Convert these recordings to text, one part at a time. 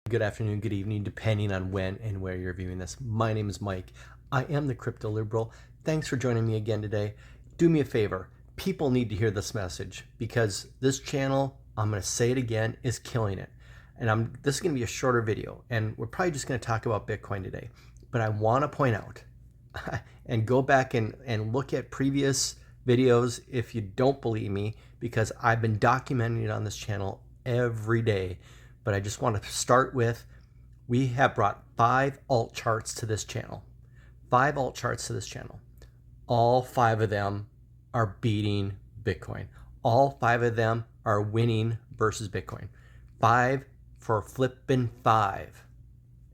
Good afternoon, good evening, depending on when and where you're viewing this. My name is Mike. I am the Crypto Liberal. Thanks for joining me again today. Do me a favor. People need to hear this message because this channel, I'm going to say it again, is killing it. And this is going to be a shorter video, and we're probably just going to talk about Bitcoin today. But I want to point out and go back and look at previous videos if you don't believe me, because I've been documenting it on this channel every day. But I just want to start with, we have brought 5 alt charts to this channel. 5 alt charts to this channel. All 5 of them are beating Bitcoin. All 5 of them are winning versus Bitcoin. 5 for flipping 5.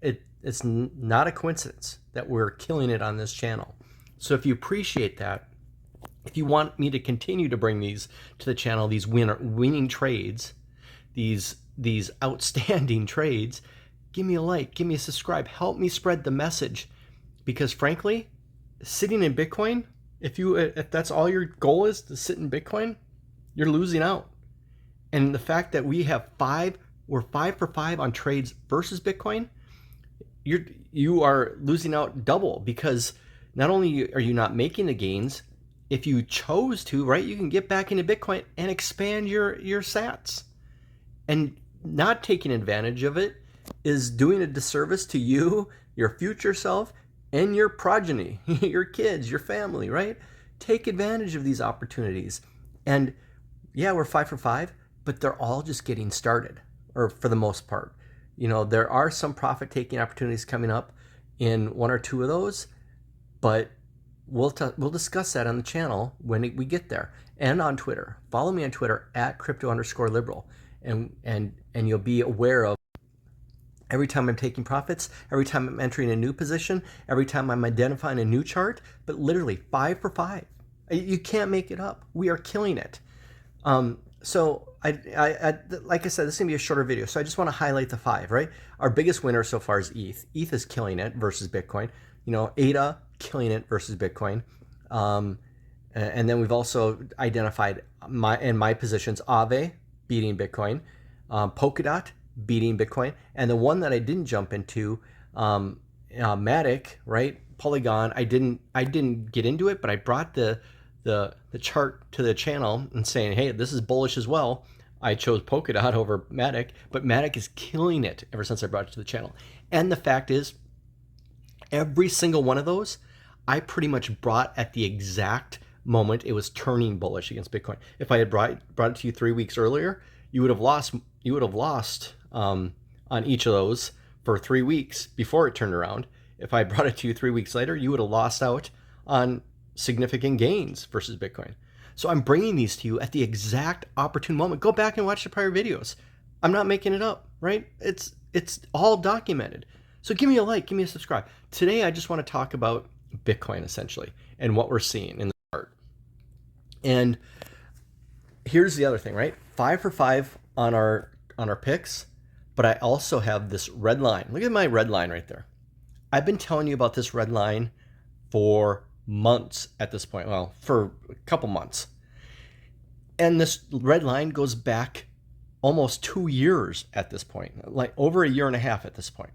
It's not a coincidence that we're killing it on this channel. So if you appreciate that, if you want me to continue to bring these to the channel, these winning trades, these outstanding trades, give me a like, give me a subscribe, help me spread the message. Because frankly, sitting in Bitcoin, if that's all your goal is to sit in Bitcoin, you're losing out. And the fact that we're 5 for 5 on trades versus Bitcoin, you are losing out double, because not only are you not making the gains, if you chose to, right, you can get back into Bitcoin and expand your sats. And not taking advantage of it is doing a disservice to you, your future self, and your progeny, your kids, your family, right? Take advantage of these opportunities. And yeah, we're 5 for 5, but they're all just getting started, or for the most part. You know, there are some profit-taking opportunities coming up in 1 or 2 of those, but we'll discuss that on the channel when we get there. And on Twitter. Follow me on Twitter at @crypto_liberal. And you'll be aware of every time I'm taking profits, every time I'm entering a new position, every time I'm identifying a new chart, but literally 5 for 5. You can't make it up. We are killing it. So I like I said, this is gonna be a shorter video. So I just want to highlight the 5, right? Our biggest winner so far is ETH. ETH is killing it versus Bitcoin. You know, ADA killing it versus Bitcoin. And then we've also identified my positions, Aave beating Bitcoin, Polkadot beating Bitcoin, and the one that I didn't jump into, Matic, right? Polygon. I didn't get into it, but I brought the chart to the channel and saying, hey, this is bullish as well. I chose Polkadot over Matic, but Matic is killing it ever since I brought it to the channel. And the fact is, every single one of those, I pretty much brought at the exact moment it was turning bullish against Bitcoin. If I had brought it to you 3 weeks earlier, you would have lost on each of those for 3 weeks before it turned around. If I brought it to you 3 weeks later, you would have lost out on significant gains versus Bitcoin. So I'm bringing these to you at the exact opportune moment. Go back and watch the prior videos. I'm not making it up, right? It's all documented. So give me a like, give me a subscribe. Today I just want to talk about Bitcoin essentially and what we're seeing in the chart. And here's the other thing, right? 5 for 5 on our picks, but I also have this red line. Look at my red line right there. I've been telling you about this red line for months at this point. Well, for a couple months. And this red line goes back almost 2 years at this point, like over a year and a half at this point.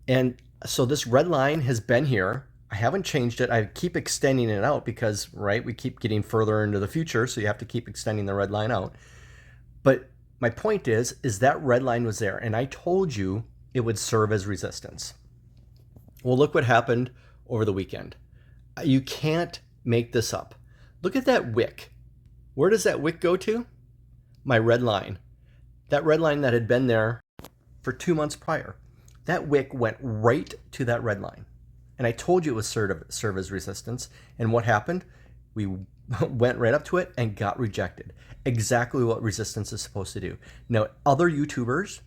And so this red line has been here. I haven't changed it. I keep extending it out because, right, we keep getting further into the future, so you have to keep extending the red line out. But my point is that red line was there, and I told you it would serve as resistance. Well, look what happened over the weekend. You can't make this up. Look at that wick. Where does that wick go to? My red line. That red line that had been there for 2 months prior. That wick went right to that red line. And I told you it would serve as resistance. And what happened? We went right up to it and got rejected. Exactly what resistance is supposed to do. Now, other YouTubers,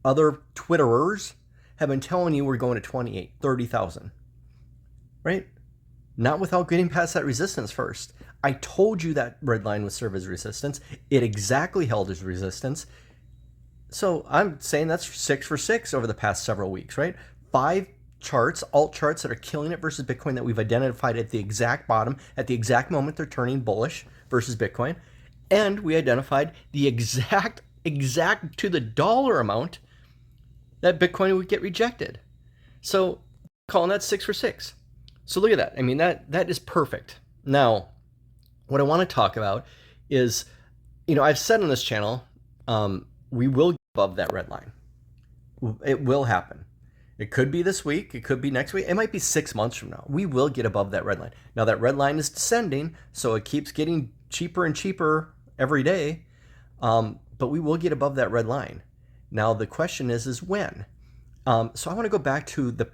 other Twitterers have been telling you we're going to 28, 30,000, right? Not without getting past that resistance first. I told you that red line would serve as resistance. It exactly held as resistance. So I'm saying that's 6 for 6 over the past several weeks, right? 5 charts, alt charts that are killing it versus Bitcoin that we've identified at the exact bottom, at the exact moment they're turning bullish versus Bitcoin. And we identified the exact to the dollar amount that Bitcoin would get rejected. So calling that 6 for 6. So look at that. I mean, that is perfect. Now, what I want to talk about is, I've said on this channel, we will get above that red line. It will happen. It could be this week. It could be next week. It might be 6 months from now. We will get above that red line. Now, that red line is descending, so it keeps getting cheaper and cheaper every day. But we will get above that red line. Now, the question is when? So I want to go back to the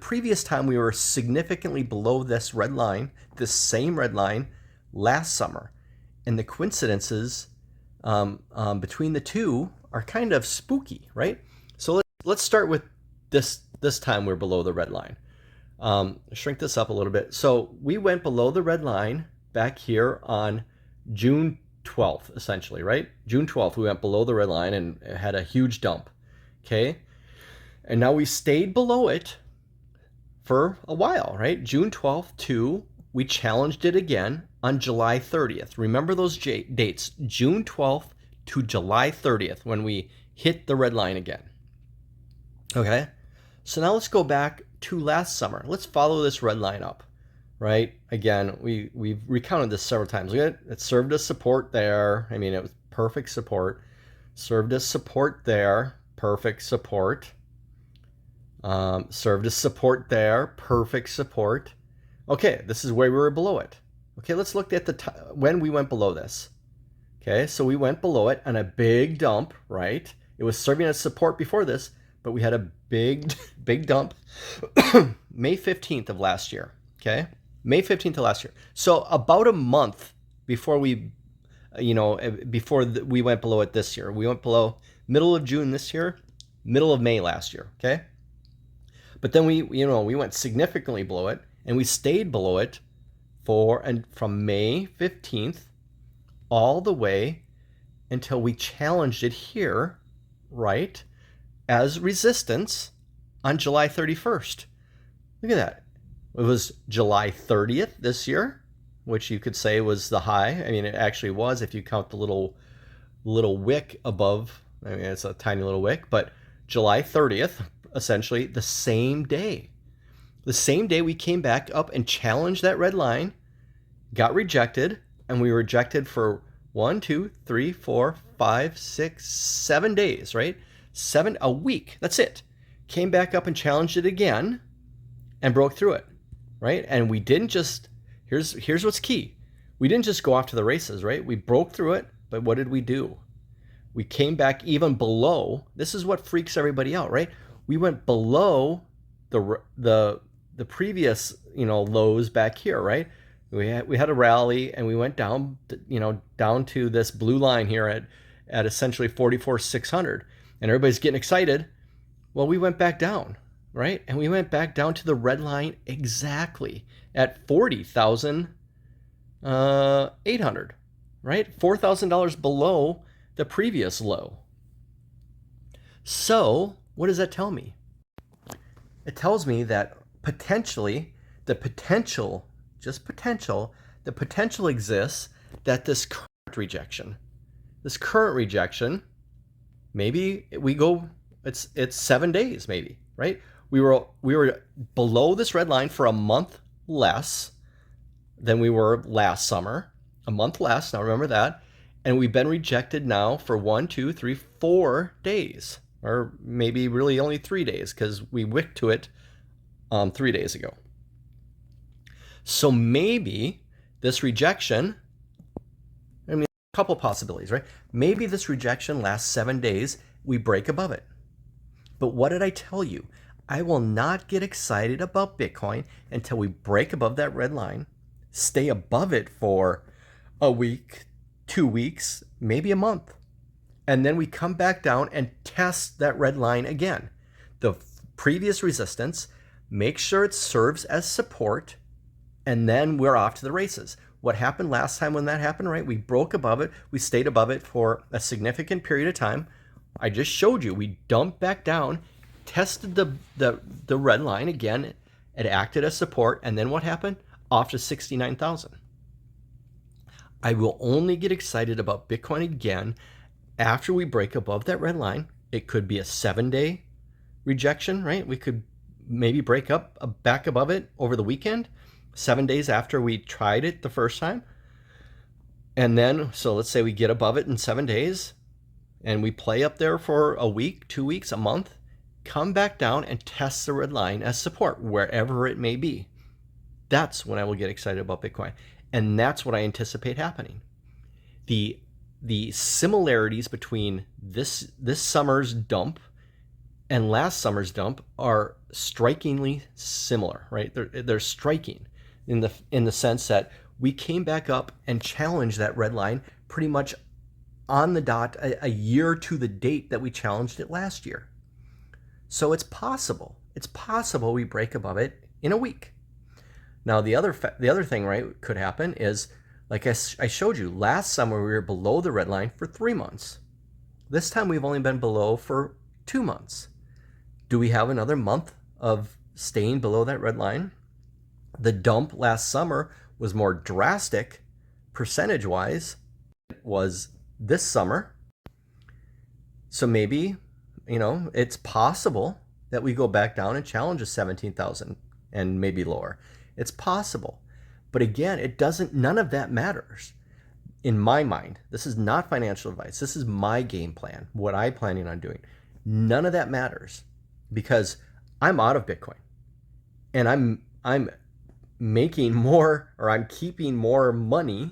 previous time we were significantly below this red line, this same red line, last summer. And the coincidences between the two are kind of spooky, right? So let's start with this time we're below the red line. Shrink this up a little bit. So we went below the red line back here on June 12th, essentially, right? June 12th, we went below the red line and had a huge dump, okay? And now we stayed below it for a while, right? June 12th to, we challenged it again on July 30th. Remember those dates, June 12th to July 30th, when we hit the red line again. Okay, so now let's go back to last summer. Let's follow this red line up, right? Again, we've recounted this several times. It served as support there. I mean, it was perfect support. Served as support there, perfect support. Served as support there, perfect support. Okay, this is where we were below it. Okay, let's look at when we went below this. Okay, so we went below it on a big dump, right? It was serving as support before this, but we had a big dump May 15th of last year, okay? May 15th of last year. So about a month before we went below it this year. We went below middle of June this year, middle of May last year, okay? But then we went significantly below it, and we stayed below it from May 15th all the way until we challenged it here, right, as resistance on July 31st. Look at that. It was July 30th this year, which you could say was the high. I mean, it actually was if you count the little wick above. I mean, it's a tiny little wick, but July 30th, essentially the same day. The same day we came back up and challenged that red line, got rejected, and we were rejected for 1, 2, 3, 4, 5, 6, 7 days, right? A week. That's it. Came back up and challenged it again and broke through it, right? And we didn't just, here's what's key. We didn't just go off to the races, right? We broke through it, but what did we do? We came back even below. This is what freaks everybody out, right? We went below the previous, lows back here, right? We had a rally and we went down, down to this blue line here at essentially 44,600, and everybody's getting excited. Well, we went back down, right? And we went back down to the red line exactly at 40,800, right? $4,000 below the previous low. So what does that tell me? It tells me that potentially the potential exists that this current rejection, maybe we go, it's 7 days maybe, right? We were below this red line for a month less than we were last summer, a month less, now remember that, and we've been rejected now for 1, 2, 3, 4 days, or maybe really only 3 days because we wicked to it 3 days ago. So maybe this rejection, I mean, a couple possibilities, right? Maybe this rejection lasts 7 days, we break above it. But what did I tell you? I will not get excited about Bitcoin until we break above that red line, stay above it for a week, 2 weeks, maybe a month. And then we come back down and test that red line again. The previous resistance, make sure it serves as support, and then we're off to the races. What happened last time when that happened, right? We broke above it. We stayed above it for a significant period of time. I just showed you. We dumped back down, tested the red line again. It acted as support. And then what happened? Off to 69,000. I will only get excited about Bitcoin again after we break above that red line. It could be a 7 day, rejection, right? We could maybe break up back above it over the weekend, 7 days after we tried it the first time. And then, so let's say we get above it in 7 days and we play up there for a week, 2 weeks, a month, come back down and test the red line as support wherever it may be. That's when I will get excited about Bitcoin. And that's what I anticipate happening. The similarities between this summer's dump and last summer's dump are strikingly similar, right? They're striking in the sense that we came back up and challenged that red line pretty much on the dot, a year to the date that we challenged it last year. So it's possible. It's possible we break above it in a week. Now the other thing, right, could happen is, like I showed you, last summer we were below the red line for 3 months. This time we've only been below for 2 months. Do we have another month of staying below that red line? The dump last summer was more drastic percentage-wise than it was this summer. So maybe, it's possible that we go back down and challenge a 17,000 and maybe lower. It's possible. But again, none of that matters. In my mind, this is not financial advice. This is my game plan, what I'm planning on doing. None of that matters because I'm out of Bitcoin and I'm making more, or I'm keeping more money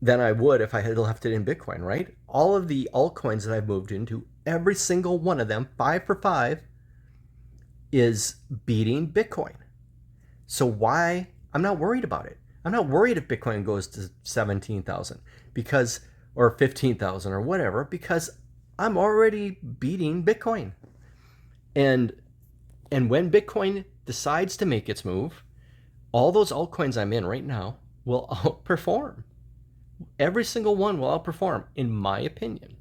than I would if I had left it in Bitcoin, right? All of the altcoins that I've moved into, every single one of them, 5 for 5, is beating Bitcoin. So why? I'm not worried about it. I'm not worried if Bitcoin goes to 17,000 or 15,000 or whatever, because I'm already beating Bitcoin. And when Bitcoin decides to make its move, all those altcoins I'm in right now will outperform. Every single one will outperform, in my opinion.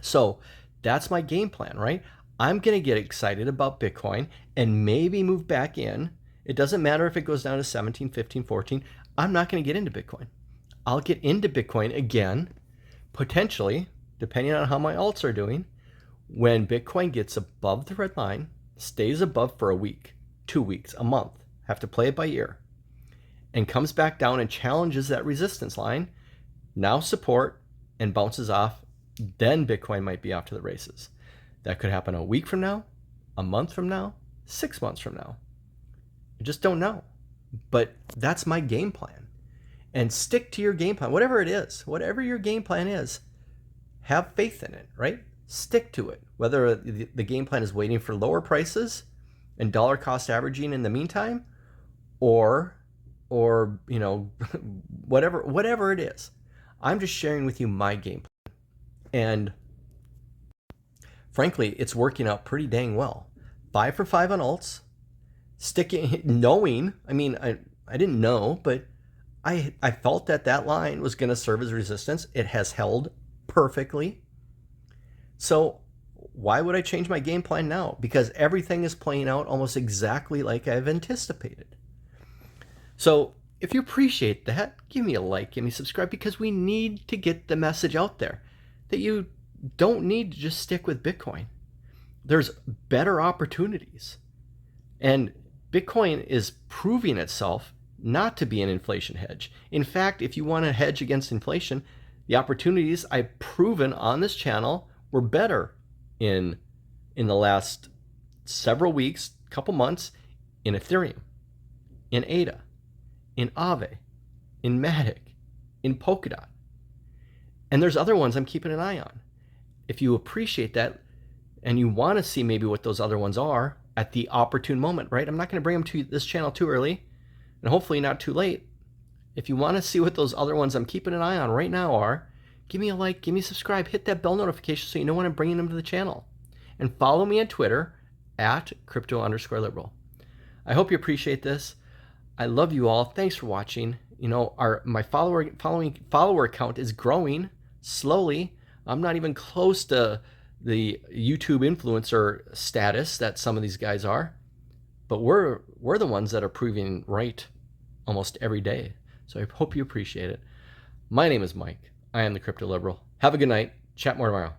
So that's my game plan, right? I'm going to get excited about Bitcoin and maybe move back in. It doesn't matter if it goes down to 17, 15, 14. I'm not going to get into Bitcoin. I'll get into Bitcoin again, potentially, depending on how my alts are doing, when Bitcoin gets above the red line, stays above for a week, 2 weeks, a month, have to play it by ear, and comes back down and challenges that resistance line, now support, and bounces off, then Bitcoin might be off to the races. That could happen a week from now, a month from now, 6 months from now. I just don't know. But that's my game plan. And stick to your game plan, whatever it is, whatever your game plan is, have faith in it, right? Stick to it. Whether the game plan is waiting for lower prices and dollar cost averaging in the meantime, or whatever it is. I'm just sharing with you my game plan. And frankly, it's working out pretty dang well. 5 for 5 on alts. Knowing, I didn't know, but I felt that line was going to serve as resistance. It has held perfectly. So why would I change my game plan now? Because everything is playing out almost exactly like I've anticipated. So if you appreciate that, give me a like, give me a subscribe, because we need to get the message out there that you don't need to just stick with Bitcoin. There's better opportunities. And Bitcoin is proving itself not to be an inflation hedge. In fact, if you want to hedge against inflation, the opportunities I've proven on this channel were better in the last several weeks, couple months, in Ethereum, in ADA, in Aave, in Matic, in Polkadot. And there's other ones I'm keeping an eye on. If you appreciate that and you want to see maybe what those other ones are at the opportune moment, right? I'm not going to bring them to this channel too early and hopefully not too late. If you want to see what those other ones I'm keeping an eye on right now are, give me a like, give me a subscribe, hit that bell notification so you know when I'm bringing them to the channel. And follow me on Twitter at @crypto_liberal. I hope you appreciate this. I love you all. Thanks for watching. My follower count is growing slowly. I'm not even close to the YouTube influencer status that some of these guys are, but we're the ones that are proving right almost every day. So I hope you appreciate it. My name is Mike. I am the Crypto Liberal. Have a good night. Chat more tomorrow.